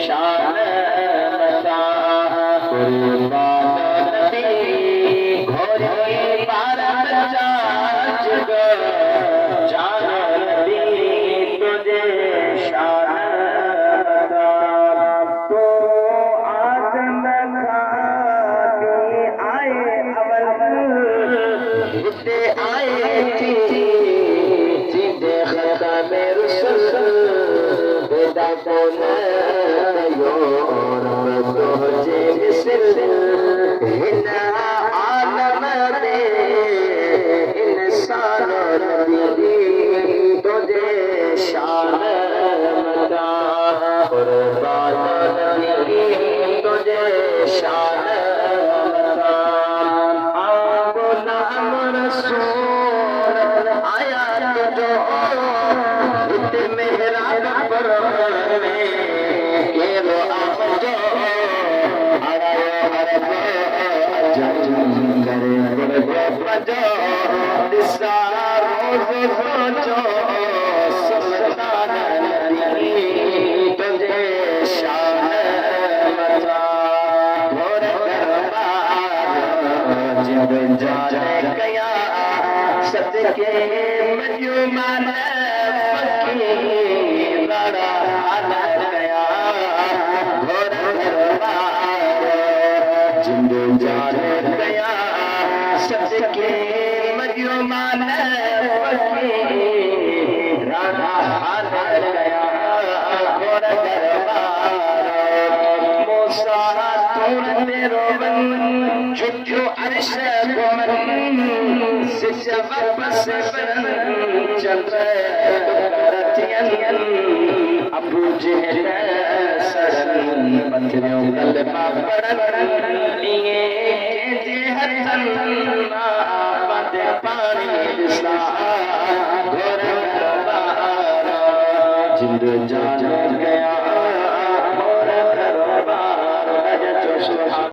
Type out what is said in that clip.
शान मता कुर्बान नबी घोरी पार जाज गो जान नबी तुझे शान मता तो आदम खाती आए अवल हिते आए थी जिंदे खत्म रुsul बेदा कौन योर तुझे मिसल हिन आलम में इंसान नबी तुझे शान मता कुर्बान नबी तुझे शान मता आगो नाम रसूल आया तुझो इत मेहराब पर में केरो आपजो हरायो हरबो अजन करे बजो दिसा रोज सोचो सुल्तान नबी तुझे शान मता घोर दरबार जिब जाने गया सदके मजूमान फकीर बड़ा हाल गया घोर दरबार जिब जाने गया सदके मजूमान फकीर बड़ा हाल गया घोर दरबार मूसा तूने तेरो बन छुट्टू अर्श गोमन सिजब बस बन चंद्र करतियन अबू जहल सरन पत्रियों कलमा पढ़न लिए जे हथन बद पानी दिसा घोर दरबार जिंद जान गया घोर दरबार